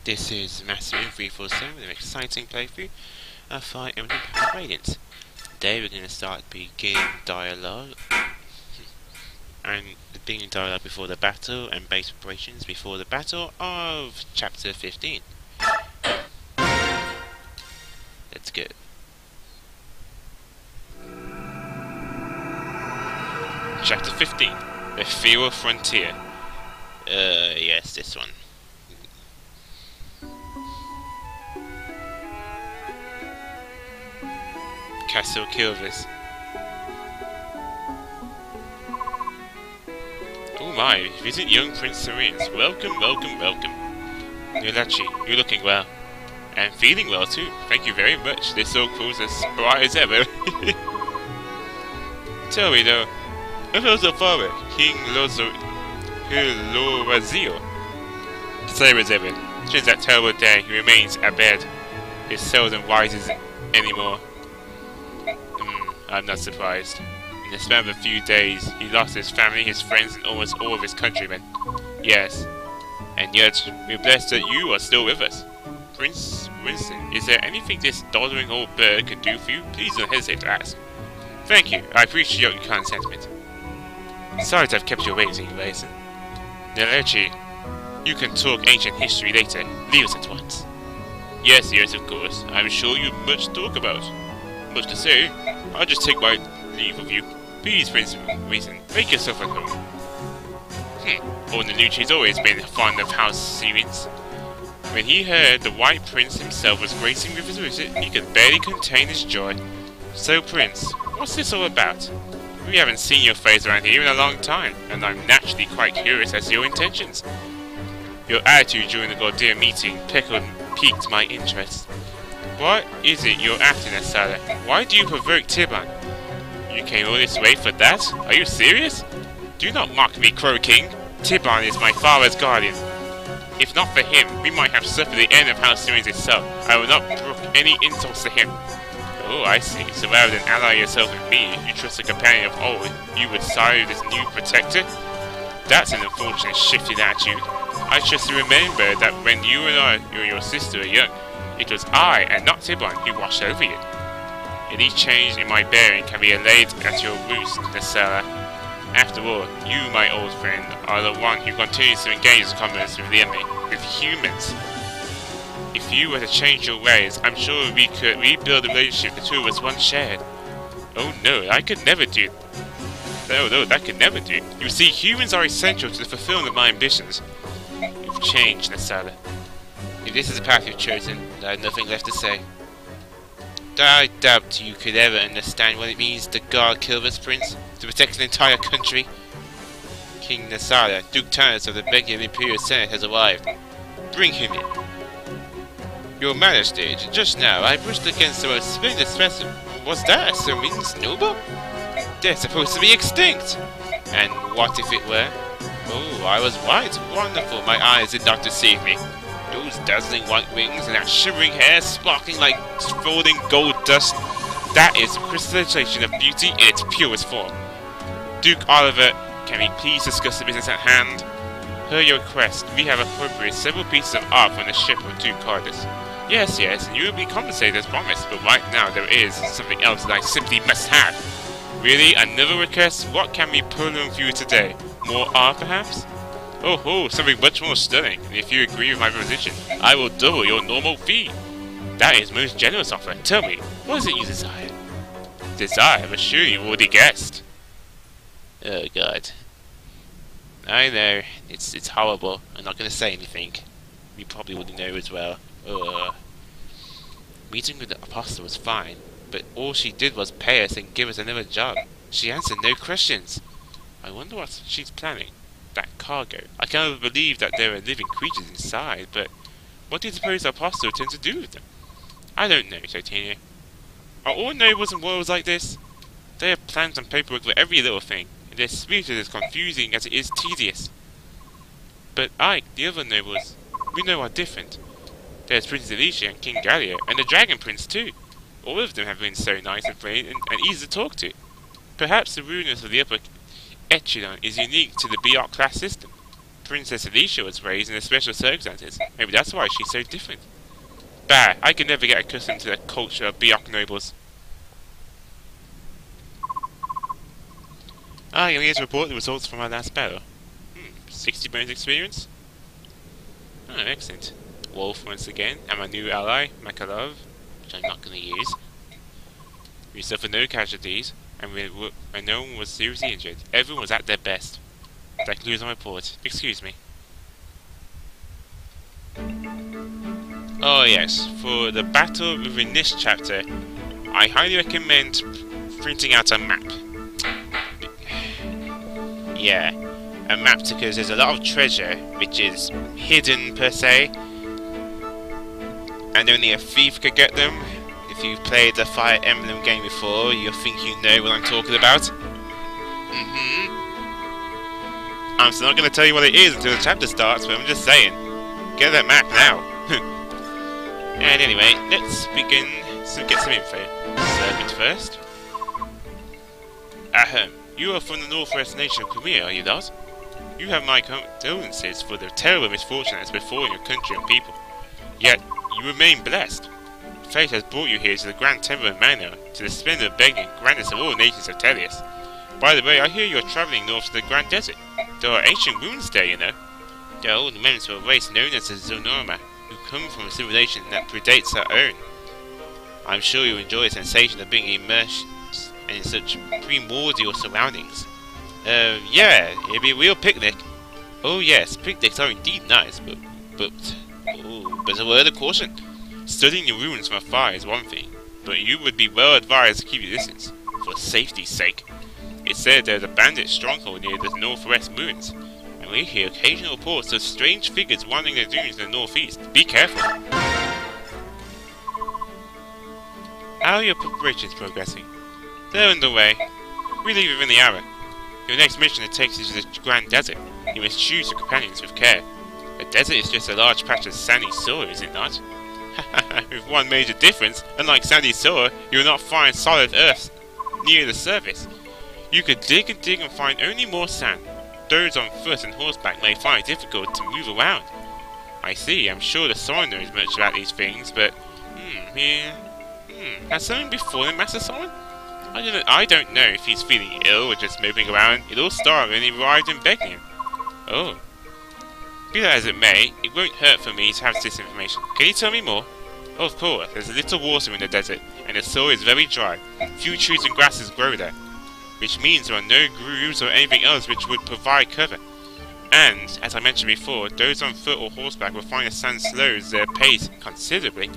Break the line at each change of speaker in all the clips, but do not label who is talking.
This is Master 347 with an exciting playthrough of Fire Emblem Radiant. Today we're going to start beginning dialogue, and the beginning dialogue before the battle and base preparations before the battle of Chapter 15. Let's go. Chapter 15, The Feral Frontier. Yes, this one. Castle Kilvis. Oh my, visit young Prince Serene's. Welcome, welcome, welcome. Nulachi, you're looking well. And feeling well too. Thank you very much. This all proves as bright as ever. Tell me though, who was your father, King Lorazio? Same as ever. Since that terrible day, he remains abed. He seldom rises anymore. I'm not surprised. In the span of a few days, he lost his family, his friends, and almost all of his countrymen. Yes. And yet, we're blessed that you are still with us. Prince Winston, is there anything this doddering old bird could do for you? Please don't hesitate to ask. Thank you. I appreciate your kind sentiment. Sorry to have kept you waiting, Mason. Nelechi, you can talk ancient history later. Leave us at once. Yes, yes, of course. I'm sure you've much to talk about. Much to say. I'll just take my leave of you. Please, Prince Winston, make yourself at home. Old Nelechi's always been fond of House Sirens. When he heard the White Prince himself was gracing with his visit, he could barely contain his joy. So, Prince, what's this all about? We haven't seen your face around here in a long time, and I'm naturally quite curious as to your intentions. Your attitude during the Gordia meeting piqued my interest. What is it you're after, Nasala? Why do you provoke Tiban? You came all this way for that? Are you serious? Do not mock me, Crow King. Tiban is my father's guardian. If not for him, we might have suffered the end of House Sirens itself. I will not brook any insults to him. Oh, I see. So rather than ally yourself with me, you trust a companion of old, you would side with this new protector? That's an unfortunate shift in attitude. I just remember that when you and your sister were young, it was I, and not Tiban, who watched over you. Any change in my bearing can be allayed at your roost, Nasala. After all, you, my old friend, are the one who continues to engage in commerce with the enemy, with humans. If you were to change your ways, I'm sure we could rebuild the relationship the two of us once shared. Oh no, I could never do. No, that could never do. You see, humans are essential to the fulfillment of my ambitions. You've changed, Nasala. If this is the path you've chosen, I have nothing left to say. I doubt you could ever understand what it means to guard Kilvis, Prince, to protect an entire country. King Nasala, Duke Turnus of the Belgian Imperial Senate has arrived. Bring him in. Your Majesty, just now I brushed against the most splendid specimen. Was that a serene snowball? They're supposed to be extinct! And what if it were? Oh, I was right. Wonderful, my eyes did not deceive me. Those dazzling white wings and that shimmering hair sparkling like falling gold dust. That is the crystallization of beauty in its purest form. Duke Oliver, can we please discuss the business at hand? Per your request, we have appropriated several pieces of art from the ship of Duke Cardus. Yes, and you will be compensated as promised, but right now there is something else that I simply must have. Really, another request? What can we pull on for you today? More art, perhaps? Oh, something much more stunning. And if you agree with my proposition, I will double your normal fee. That is most generous offer. Tell me, what is it you desire? Desire? But surely you already guessed. Oh god. I know, it's horrible. I'm not going to say anything. You probably wouldn't know as well. Meeting with the Apostle was fine, but all she did was pay us and give us another job. She answered no questions. I wonder what she's planning. That cargo. I cannot believe that there are living creatures inside, but what do you suppose the Apostle intends to do with them? I don't know, Titania. Are all nobles and royals like this? They have plans and paperwork for every little thing, and their spirit is as confusing as it is tedious. But the other nobles, we know are different. There's Princess Alicia and King Gallia, and the Dragon Prince too. All of them have been so nice and friendly and easy to talk to. Perhaps the rudeness of the upper echelon is unique to the BR class system. Princess Alicia was raised in special circumstances. Maybe that's why she's so different. Bah, I could never get accustomed to the culture of Bjork nobles. Ah, you're here to report the results from our last battle. 60 bones experience? Oh, excellent. Wolf once again, and my new ally, Makarov, which I'm not going to use. We suffered no casualties, and no one was seriously injured. Everyone was at their best. That concludes my report. Excuse me. Oh yes, for the battle within this chapter, I highly recommend printing out a map. Yeah, a map because there's a lot of treasure which is hidden per se, and only a thief could get them. If you've played the Fire Emblem game before, you'll think you know what I'm talking about. I'm still not going to tell you what it is until the chapter starts, but I'm just saying, get that map now. And anyway, let's begin to get some info. Servant first. Ahem. You are from the northwest nation of Korea, are you not? You have my condolences for the terrible misfortune that has befallen your country and people. Yet, you remain blessed. Fate has brought you here to the Grand Temple of Manor, to the splendor, begging, and grandest of all nations of Tellius. By the way, I hear you're travelling north to the Grand Desert. There are ancient ruins there, you know. They are old remnants of a race known as the Zonorma, who come from a civilization that predates our own. I'm sure you enjoy the sensation of being immersed in such primordial surroundings. Yeah, it'd be a real picnic. Oh yes, picnics are indeed nice, but a word of caution. Studying the ruins from afar is one thing, but you would be well advised to keep your distance, for safety's sake. It's said there's a bandit stronghold near the northwest ruins, and we hear occasional reports of strange figures wandering the dunes in the northeast. Be careful. How are your preparations progressing? They're underway. We leave within the hour. Your next mission takes you to the Grand Desert. You must choose your companions with care. The desert is just a large patch of sandy soil, is it not? With one major difference, unlike sandy soil, you will not find solid earth near the surface. You could dig and find only more sand. Those on foot and horseback may find it difficult to move around. I see, I'm sure the Soren knows much about these things, but... Has something befallen Master Soren? I don't know if he's feeling ill or just moping around. It all started when he arrived in Begnium. Oh. Be that as it may, it won't hurt for me to have this information. Can you tell me more? Oh, of course, there's a little water in the desert, and the soil is very dry. Few trees and grasses grow there, which means there are no grooves or anything else which would provide cover. And, as I mentioned before, those on foot or horseback will find the sand slows their pace considerably.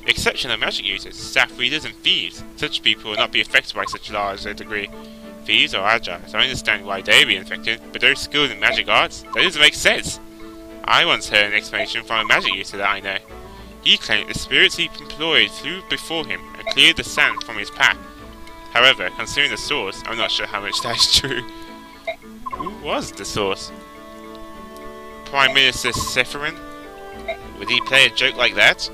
The exception of magic users, staff readers and thieves. Such people will not be affected by such large a degree. Thieves are agile, so I understand why they'd be infected, but those skilled in magic arts? That doesn't make sense. I once heard an explanation from a magic user that I know. He claimed the spirits he employed flew before him and cleared the sand from his path. However, considering the source, I'm not sure how much that is true. Who was the source? Prime Minister Sephirin? Would he play a joke like that?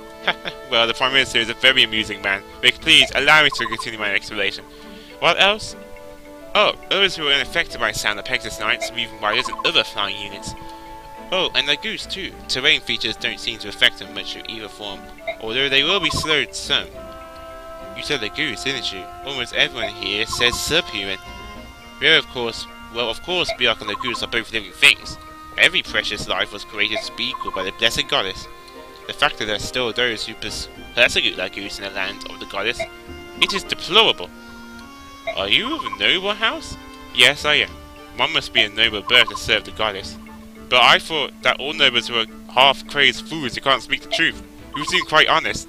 Well, the Prime Minister is a very amusing man, but please allow me to continue my explanation. What else? Oh, others who were unaffected by sound of Pegasus Knights, Reaving Riders and other flying units. Oh, and the goose too. Terrain features don't seem to affect them much of either form, although they will be slowed some. You said the goose, didn't you? Almost everyone here says subhuman. Well, of course, Bjork and the goose are both living things. Every precious life was created to be equal by the blessed goddess. The fact that there are still those who persecute that goose in the land of the goddess, it is deplorable. Are you of a noble house? Yes, I am. One must be a noble birth to serve the goddess. But I thought that all nobles were half-crazed fools who can't speak the truth. You seem quite honest.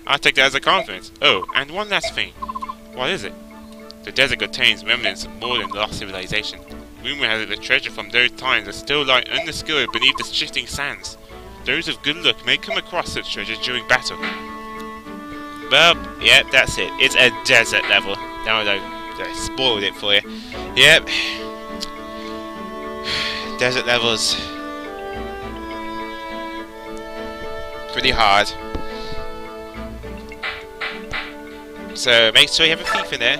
I'll take that as a compliment. Oh, and one last thing. What is it? The desert contains remnants of more than lost civilization. Rumor has it the treasure from those times are still lying undiscovered beneath the shifting sands. Those of good luck may come across such treasure during battle. Well, yeah, that's it. It's a desert level. No, I spoiled it for you. Yep. Desert levels. Pretty hard. So make sure you have a thief in there.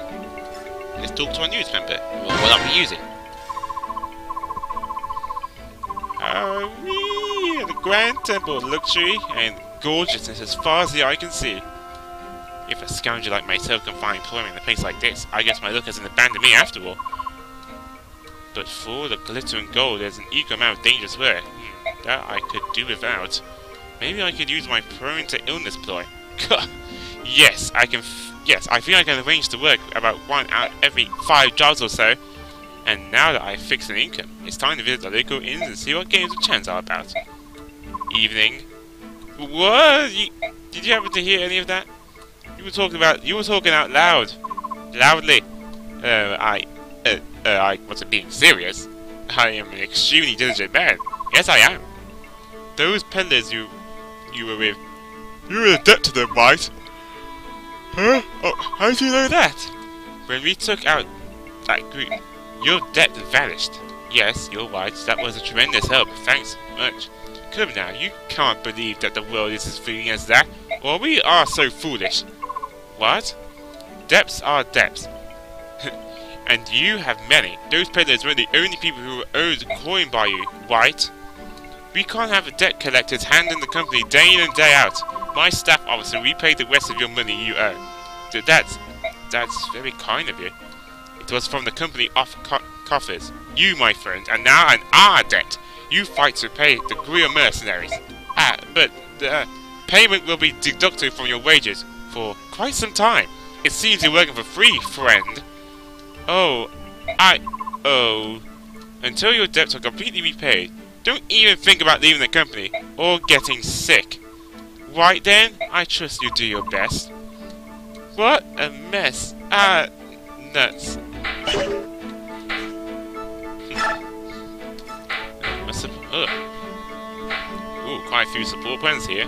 Let's talk to our news member. What will I be using? The grand temple of luxury and gorgeousness as far as the eye can see. If a scoundrel like myself can find employment in a place like this, I guess my luck hasn't abandoned me after all. But for the glitter and gold, there's an equal amount of dangerous work. That I could do without. Maybe I could use my prone to illness ploy. Yes, I can. Yes, I think I can arrange to work about 1 out every 5 jobs or so. And now that I've fixed an income, it's time to visit the local inns and see what games of chance are about. Evening. What? Did you happen to hear any of that? You were talking out loud. Loudly. I wasn't being serious. I am an extremely diligent man. Yes, I am. Those peddlers you were with, you were in debt to them, right? Huh? Oh, how do you know that? When we took out that group, your debt vanished. Yes, you're right. That was a tremendous help. Thanks much. Come now, you can't believe that the world is as fleeting as that, or we are so foolish. What? Debts are debts. And you have many. Those peddlers were the only people who were owed coin by you, right? We can't have debt collectors handling the company day in and day out. My staff officer repaid the rest of your money you owe. That's very kind of you. It was from the company coffers. You, my friend, are now in our debt. You fight to pay the Greer mercenaries. But payment will be deducted from your wages for quite some time. It seems you're working for free, friend. Until your debts are completely repaid, don't even think about leaving the company or getting sick. Right then, I trust you do your best. What a mess. Nuts. Quite a few support points here.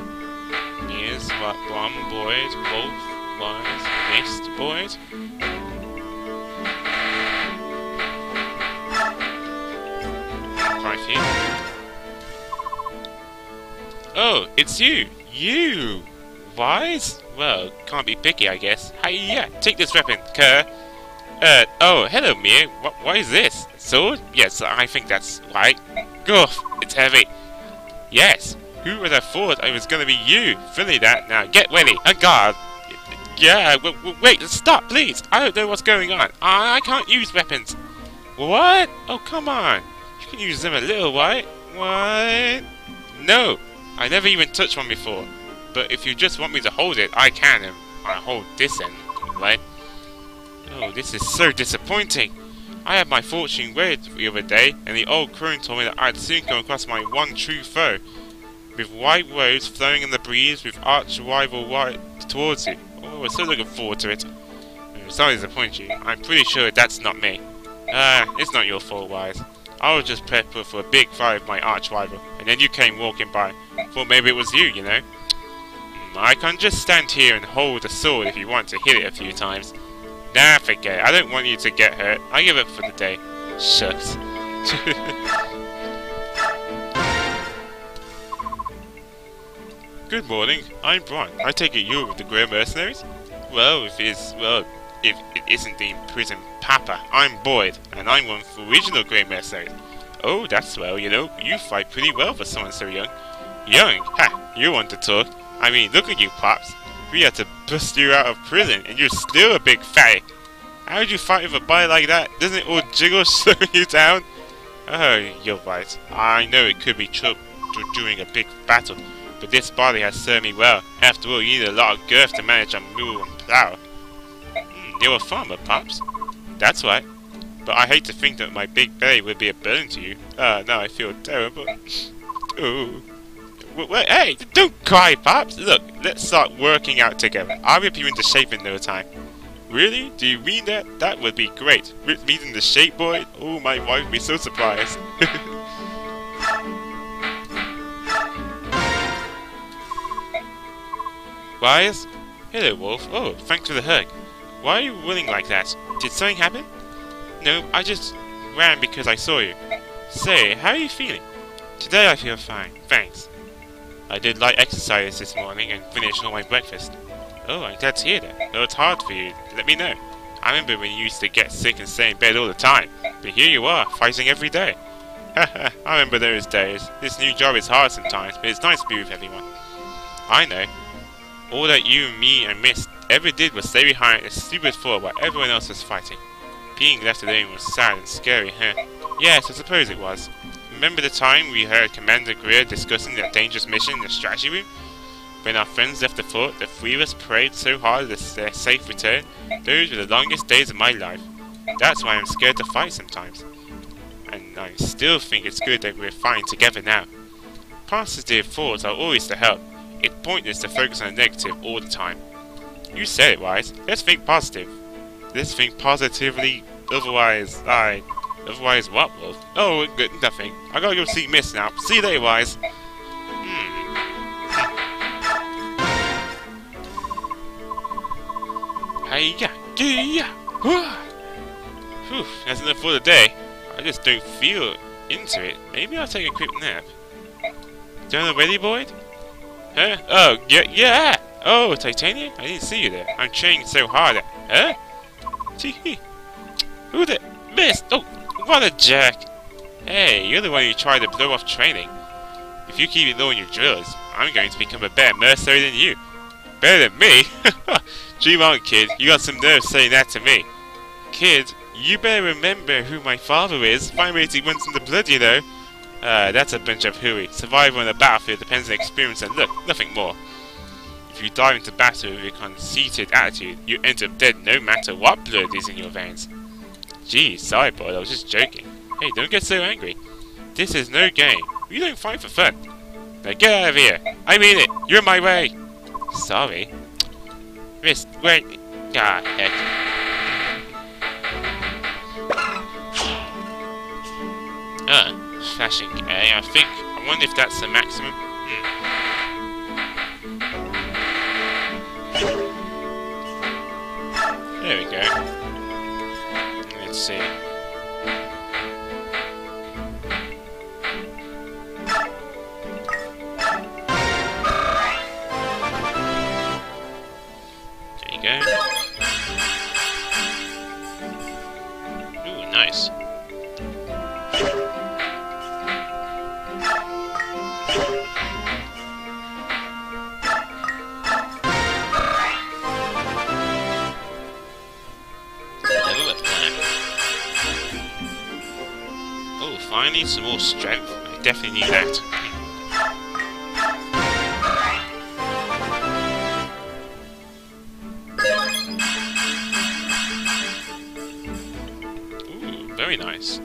Here's what Blom boys, Wolf boys, Mist boys. Quite a few. Oh, it's you! You! Wise? Well, can't be picky, I guess. Hey, yeah, take this weapon, Kerr. Oh, hello, Mir. What is this? Sword? Yes, I think that's right. Goof, it's heavy. Yes, who would have thought I was gonna be you? Fully that. Now, get ready. A guard. Yeah, wait, stop, please. I don't know what's going on. I can't use weapons. What? Oh, come on. You can use them a little, right? What? No, I never even touched one before. But if you just want me to hold it, I can, and I hold this end, right? Oh, this is so disappointing. I had my fortune weighed the other day, and the old crone told me that I'd soon come across my one true foe. With white roads flowing in the breeze, with arch rival right towards you. Oh, we're so looking forward to it. Sorry to disappoint you. I'm pretty sure that's not me. It's not your fault, Wise. I was just prepared for a big fight with my arch rival, and then you came walking by. Thought maybe it was you know? I can just stand here and hold the sword if you want to hit it a few times. Nah, forget it. I don't want you to get hurt. I give up for the day. Shucks. Good morning. I'm Bron. I take it you're with the Grey Mercenaries? Well, if it isn't the imprisoned Papa, I'm Boyd, and I'm one of the original Grey Mercenaries. Oh, that's swell, you know. You fight pretty well for someone so young. Young? Ha! You want to talk. I mean, look at you, Pops. We had to bust you out of prison, and you're still a big fatty. How would you fight with a body like that? Doesn't it all jiggle slowing you down? Oh, you're right. I know it could be trouble during a big battle, but this body has served me well. After all, you need a lot of girth to manage a mule and plow. You're a farmer, Pops. That's right. But I hate to think that my big belly would be a burden to you. Now I feel terrible. Ooh. Wait, hey, don't cry, Pops. Look, let's start working out together. I'll whip you into shape in no time. Really? Do you mean that? That would be great. Whip me into shape, boy? Oh, my wife would be so surprised. Wise? Hello, Wolf. Oh, thanks for the hug. Why are you running like that? Did something happen? No, I just ran because I saw you. Say, how are you feeling? Today I feel fine, thanks. I did light exercise this morning and finished all my breakfast. Oh, I'm glad to hear that. Though it's hard for you, let me know. I remember when you used to get sick and stay in bed all the time. But here you are, fighting every day. I remember those days. This new job is hard sometimes, but it's nice to be with everyone. I know. All that you and me and Miss ever did was stay behind a stupid fort while everyone else was fighting. Being left alone was sad and scary, huh? Yes, I suppose it was. Remember the time we heard Commander Greer discussing that dangerous mission in the strategy room? When our friends left the fort, the three of us prayed so hard for their safe return. Those were the longest days of my life. That's why I'm scared to fight sometimes. And I still think it's good that we're fighting together now. Positive thoughts are always to help. It's pointless to focus on the negative all the time. You said it, Wise. Let's think positive. Let's think positively, otherwise what, Wolf? Oh, good, nothing. I gotta go see Miss now. See you later, Wise. Hiya, Whew, that's enough for the day. I just don't feel into it. Maybe I'll take a quick nap. Done already, Boyd? Huh? Oh, yeah! Oh, Titania? I didn't see you there. I'm training so hard at... Huh? Tee-hee. Who the... Miss! Oh, what a jerk! Hey, you're the one who tried to blow off training. If you keep it low in your drills, I'm going to become a better mercenary than you. Better than me? Dream on, kid. You got some nerve saying that to me. Kid, you better remember who my father is. Fire rating runs in the blood, you know. That's a bunch of hooey. Survival on the battlefield depends on experience and luck, nothing more. If you dive into battle with a conceited attitude, you end up dead no matter what blood is in your veins. Gee, sorry boy, I was just joking. Hey, don't get so angry. This is no game. We don't fight for fun. Now get out of here. I mean it. You're in my way. Sorry. Miss, wait. Ah, heck. Flashing A. I wonder if that's the maximum. There we go. Let's see. There you go. Ooh, nice. Oh, finally some more strength. I definitely need that. Ooh, very nice.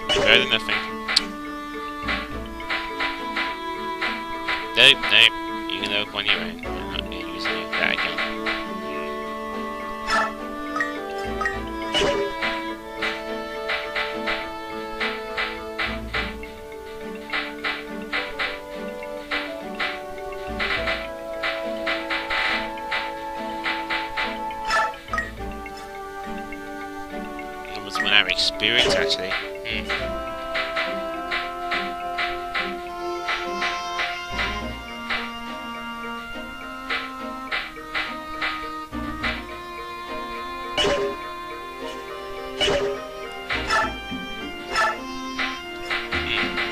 Better than nothing. Nope, you can look on your own. I'm not going to use that again. Almost 1 hour experience actually.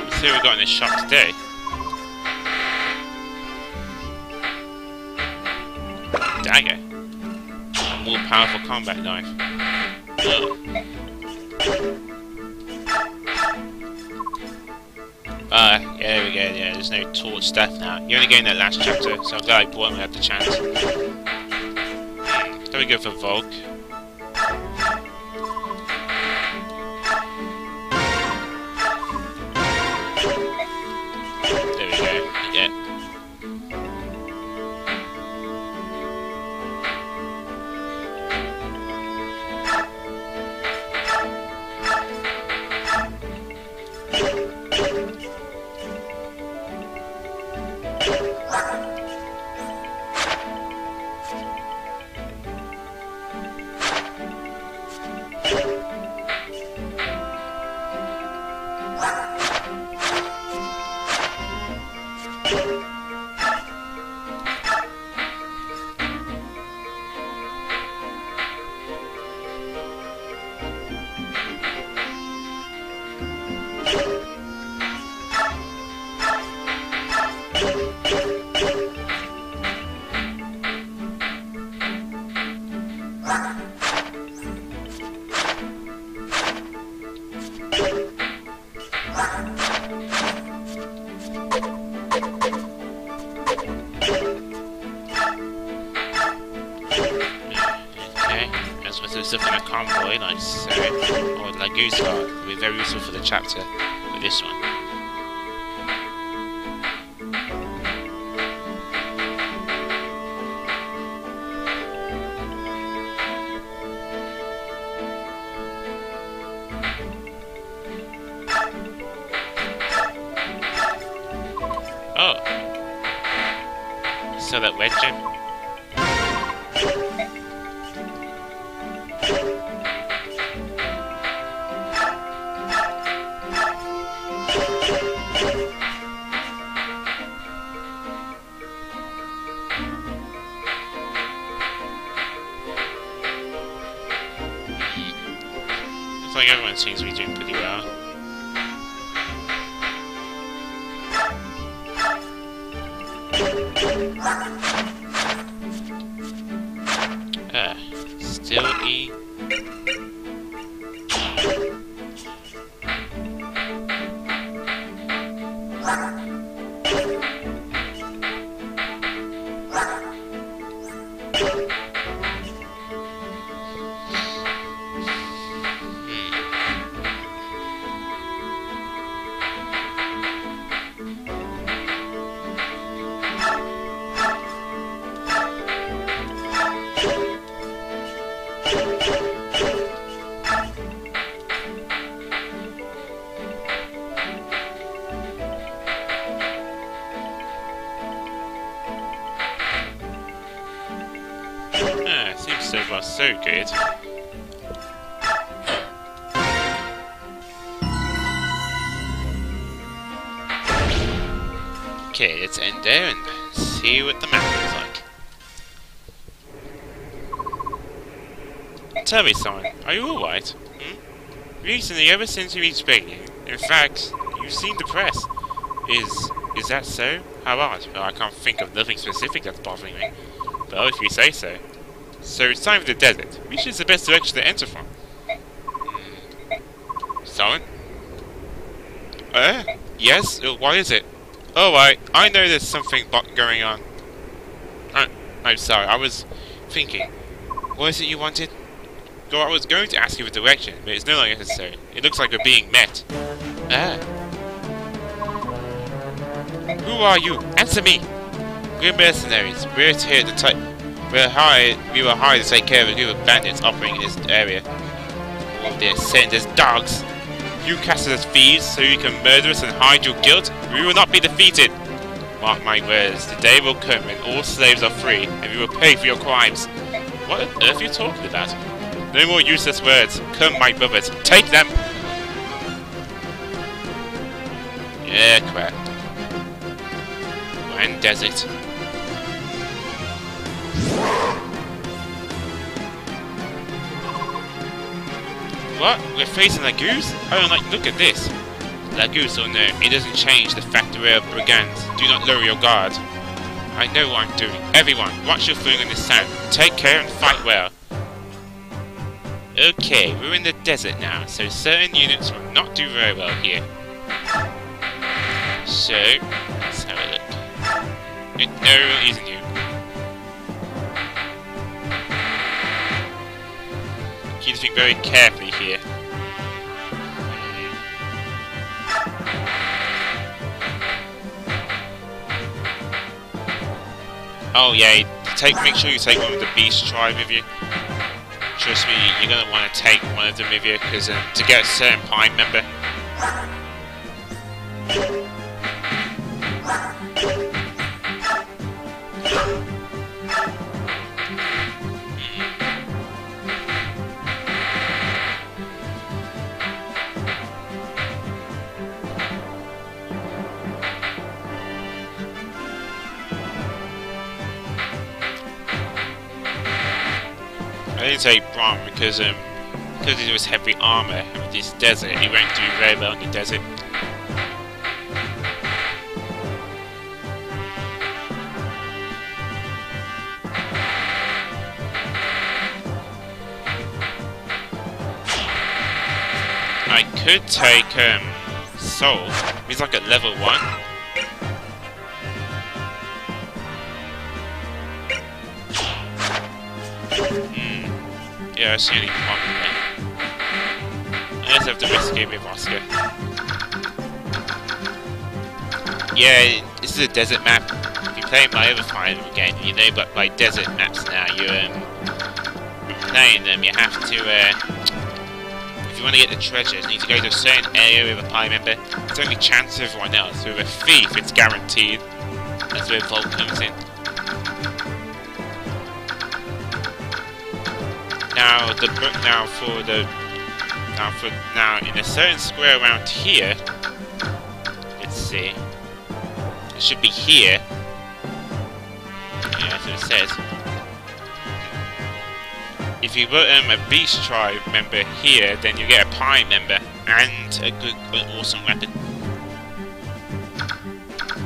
Let's see what we got in this shop today. Dagger. A more powerful combat knife. Oh. Yeah, there we go, yeah, there's no torch stuff now. You only go in that last chapter, so I'm glad I bought him at the chance. Then we go for Volk. There we go, yeah. was supposed to stuff in a convoy, like so, or like goose card. It'll be very useful for the chapter with this one. Oh, so that red gem. Looks like everyone seems to be doing pretty well. Still E. Seems so far so good. Okay, let's end there and see what the map looks like. Tell me, someone, are you alright? Hmm? Recently, ever since you reached begging, in fact, you've seen depressed. Is that so? How odd? Well, I can't think of nothing specific that's bothering me. Well, if you say so. So it's time for the desert. Which is the best direction to enter from? Someone? Yes? What is it? Oh, I know there's something going on. I'm sorry, I was thinking. What is it you wanted? Well, I was going to ask you for direction, but it's no longer necessary. It looks like we're being met. Who are you? Answer me! We're mercenaries. We're here to we were hired to take care of a group of bandits operating in this area. Oh, they're sent as dogs. You cast us as thieves so you can murder us and hide your guilt? We will not be defeated. Mark my words, the day will come when all slaves are free, and we will pay for your crimes. What on earth are you talking about? No more useless words. Come, my brothers, take them! Yeah, crap. Grand desert. What? We're facing Lagoose? Oh, like, look at this. Lagoose or no, it doesn't change the fact that we're brigands. Do not lower your guard. I know what I'm doing. Everyone, watch your footing on this sand. Take care and fight well. Okay, we're in the desert now, so certain units will not do very well here. So, let's have a look. No, it isn't you. You need to think very carefully here. Oh yeah, make sure you take one of the beast tribe with you. Trust me, you're gonna want to take one of them with you, because to get a certain pine member. I didn't take Brom because it was heavy armor and with this desert, he won't do very well in the desert. I could take Soul. He's like at level 1. Yeah, that's the only problem there. Let's have to risk it with Oscar. Yeah, this is a desert map. If you play my other Fire Emblem game, you know, but by desert maps now, you're playing them, you have to, if you want to get the treasures, you need to go to a certain area with a party member. It's only chance of everyone else. With a thief, it's guaranteed. That's where Vault comes in. Now in a certain square around here, let's see, it should be here. Yeah, that's what it says. If you put a Beast Tribe member here, then you get a Pie member and a good, awesome weapon.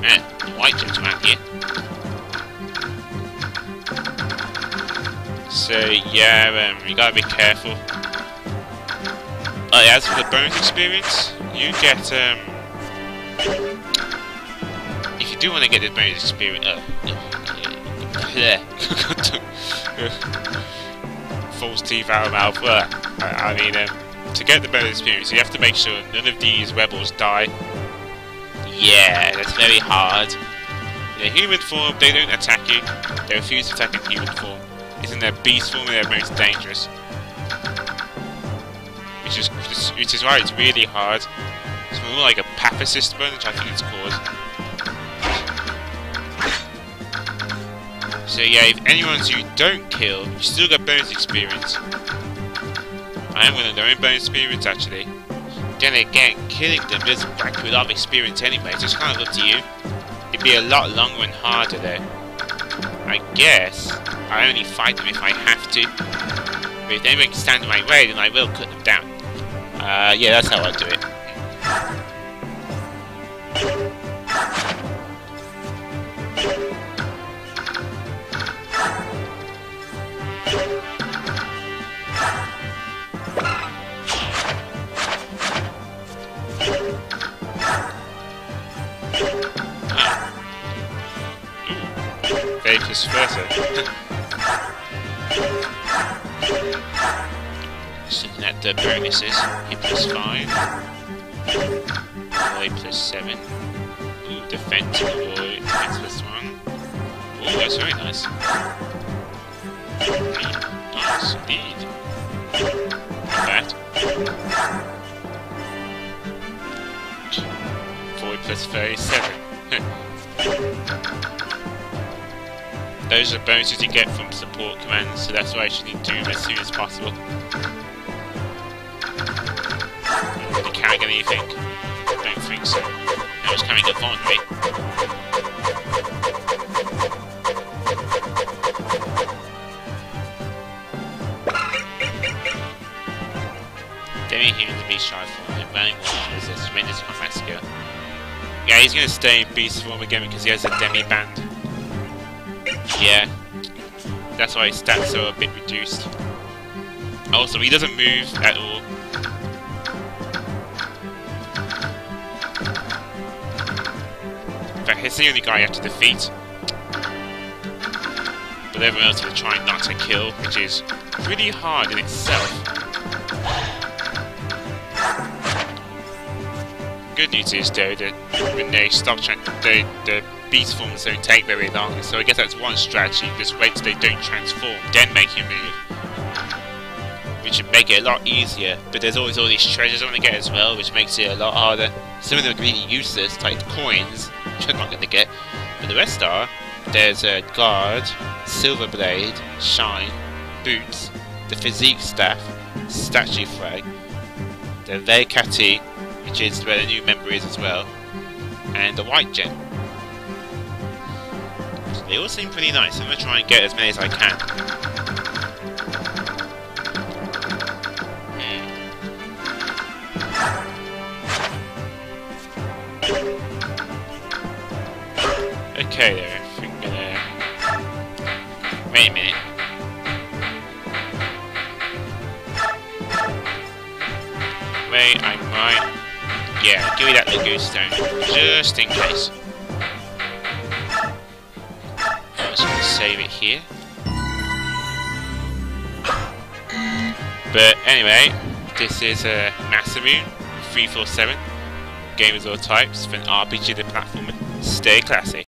Man, white jumps around here. So yeah, you gotta be careful. As for the bonus experience, you get if you do want to get the bonus experience, false teeth out of mouth. I mean, to get the bonus experience, you have to make sure none of these rebels die. Yeah, that's very hard. In their human form, they don't attack you. They refuse to attack in human form. It's in their beast form they're most dangerous. Which is why it's really hard. It's more like a pacifist one, which I think it's called. So yeah, if anyone's you don't kill, you still get bonus experience. I am going to learn bonus experience actually. Then again, killing them doesn't back you a lot of experience anyway, so it's kind of up to you. It'd be a lot longer and harder though. I guess I only fight them if I have to. But if anyone can stand in my way, then I will cut them down. Yeah, that's how I do it. Very vice versa. Just looking at the bonuses. Hit +5. Void +7. Ooh, defense and void. Defense +1. Ooh, that's very nice. Nice indeed. Not bad. Void +37. Those are bonuses you get from support commands, so that's why you should need to do them as soon as possible. Did you carry anything? I don't think so. I was carrying a voluntary. Demi humans and beast tribe form and running one is a tremendous combat skill. Yeah, he's gonna stay in beast form again because he has a demi band. Yeah, that's why his stats are a bit reduced. Also, he doesn't move at all. In fact, he's the only guy you have to defeat. But everyone else will try not to kill, which is really hard in itself. Good news is though that when they stop trying, the beast forms don't take very long, so I guess that's one strategy, just wait till they don't transform, then make you move. Which would make it a lot easier, but there's always all these treasures I want to get as well, which makes it a lot harder. Some of them are really useless, like coins, which I'm not going to get, but the rest are. There's a guard, silver blade, shine, boots, the physique staff, statue flag, the Veikati, which is where the new member is as well, and the white gem. So they all seem pretty nice. I'm going to try and get as many as I can. Okay there, I think I'm gonna... Wait a minute. Wait, I might... Yeah, give me that Lagoon Stone, just in case. I'm just gonna save it here. But anyway, this is Masamoon 347. Gamers all types for an RPG the platformer. Stay classy.